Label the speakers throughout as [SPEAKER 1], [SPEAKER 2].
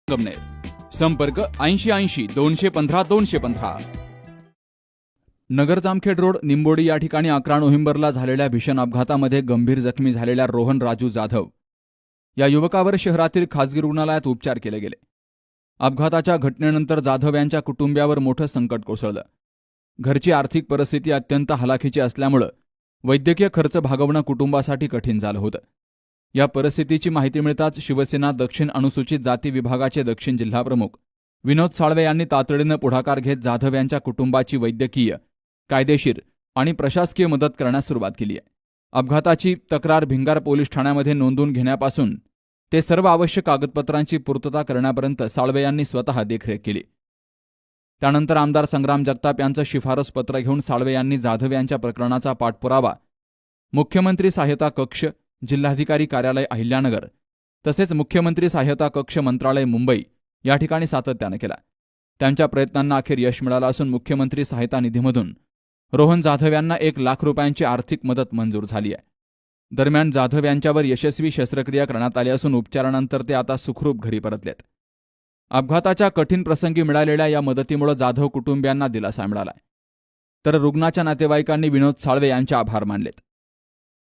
[SPEAKER 1] संगमनेर संपर्क 8080 215 215। नगर जामखेड रोड निंबोडी या ठिकाणी 11 नोव्हेंबरला झालेल्या भीषण अपघातामध्ये गंभीर जखमी झालेल्या रोहन राजू जाधव या युवकावर शहरातील खासगी रुग्णालयात उपचार केले गेले। अपघाताच्या घटनेनंतर जाधव यांच्या कुटुंबियावर मोठं संकट कोसळलं। घरची आर्थिक परिस्थिती अत्यंत हलाखीची असल्यामुळे वैद्यकीय खर्च भागवणं कुटुंबासाठी कठीण झालं होतं। या परिस्थितीची माहिती मिळताच शिवसेना दक्षिण अनुसूचित जाती विभागाचे दक्षिण जिल्हाप्रमुख विनोद साळवे यांनी तातडीनं पुढाकार घेत जाधव यांच्या कुटुंबाची वैद्यकीय, कायदेशीर आणि प्रशासकीय मदत करण्यास सुरुवात केली आहे। अपघाताची तक्रार भिंगार पोलीस ठाण्यामध्ये नोंदवून घेण्यापासून ते सर्व आवश्यक कागदपत्रांची पूर्तता करण्यापर्यंत साळवे यांनी स्वतः देखरेख केली। त्यानंतर आमदार संग्राम जगताप यांचं शिफारस पत्र घेऊन साळवे यांनी जाधव यांच्या प्रकरणाचा पाठपुरावा मुख्यमंत्री सहायता कक्ष, जिल्हाधिकारी कार्यालय अहिल्यानगर तसेच मुख्यमंत्री सहायता कक्ष मंत्रालय मुंबई या ठिकाणी सातत्याने केला। त्यांच्या प्रयत्नांना अखेर यश मिळालं असून मुख्यमंत्री सहायता निधीमधून रोहन जाधव यांना 1 लाख रुपयांची आर्थिक मदत मंजूर झाली आहे। दरम्यान जाधव यांच्यावर यशस्वी शस्त्रक्रिया करण्यात आली असून उपचारानंतर ते आता सुखरूप घरी परतलेत। अपघाताच्या कठीण प्रसंगी मिळालेल्या या मदतीमुळे जाधव कुटुंबियांना दिलासा मिळाला, तर रुग्णाच्या नातेवाईकांनी विनोद साळवे यांचे आभार मानलेत।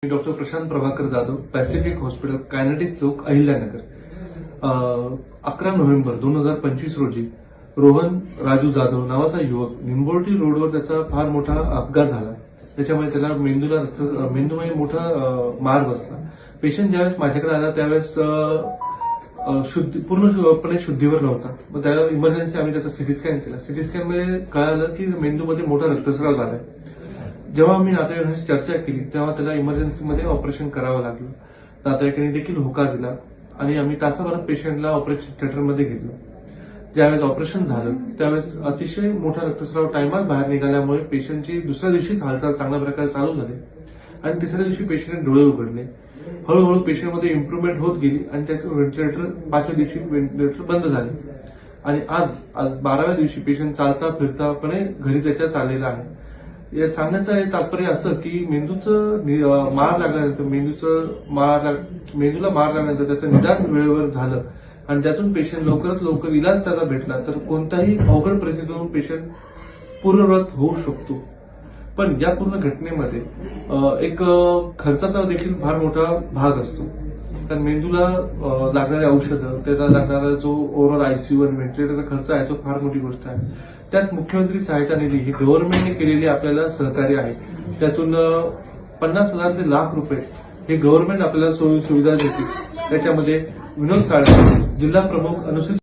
[SPEAKER 2] Doctor Prashant Prabhakar Jadhav, Pacific Hospital, Kinetic Chowk, Ahilyanagar. 11 November 2025 रोजी रोहन राजू जाधव नावाचा युवक निंबोर्डी रोडवर त्याचा फार मोठा अपघात झाला। त्याच्यामुळे त्याला मेंदूमध्ये मोठा मार बसला। पेशंट ज्यावेळेस माझ्याकडे आला त्यावेळेस पूर्णपणे शुद्धीवर नव्हता। मग त्याला इमर्जन्सी आम्ही त्याचा सीटी स्कॅन केला। सीटी स्कॅनमध्ये कळालं की मेंदूमध्ये मोठा रक्तस्राव झालाय। जेव्हा आम्ही नातेवाईकांशी चर्चा केली तेव्हा त्याला इमर्जन्सीमध्ये ऑपरेशन करावं लागलं। नातेवाईकांनी देखील होकार दिला आणि आम्ही तासाभरात पेशंटला ऑपरेशन थिएटरमध्ये घेतलं। ज्यावेळेस ऑपरेशन झालं त्यावेळेस अतिशय मोठा रक्तस्राव टायमात बाहेर निघाल्यामुळे पेशंटची दुसऱ्या दिवशीच हालचाल चांगल्या प्रकारे चालू झाली आणि तिसऱ्या दिवशी पेशंटने डोळे उघडले। हळूहळू पेशंटमध्ये इम्प्रुव्हमेंट होत गेली आणि त्याचं व्हेंटिलेटर 5व्या दिवशी व्हेंटिलेटर बंद झाले आणि आज 12व्या दिवशी पेशंट चालता फिरतापणे घरी त्याच्या चाललेला आहे। या सांगण्याचं हे तात्पर्य असं की मेंदूचं मार लागल्यानंतर मेंदूला मार लागल्यानंतर त्याचं निदान वेळेवर झालं आणि त्यातून पेशंट लवकरात लवकर इलाज त्याला भेटला तर कोणत्याही अवघड परिस्थितीतून पेशंट पूर्ववत होऊ शकतो। पण या पूर्ण घटनेमध्ये एक खर्चाचा देखील फार मोठा भाग असतो, कारण मेंदूला लागणारे औषधं, त्याला लागणारा जो ओव्हरऑल आयसीयू आणि व्हेंटिलेटरचा खर्च आहे तो फार मोठी गोष्ट आहे। त्यात मुख्यमंत्री सहायता निधी ही गव्हर्नमेंटने केलेली आपल्याला सहकार्य आहे। त्यातून 50,000 ते लाख रुपये हे गव्हर्नमेंट आपल्याला सुविधा देते। त्याच्यामध्ये विनोद साळवे, जिल्हा प्रमुख अनुसूचित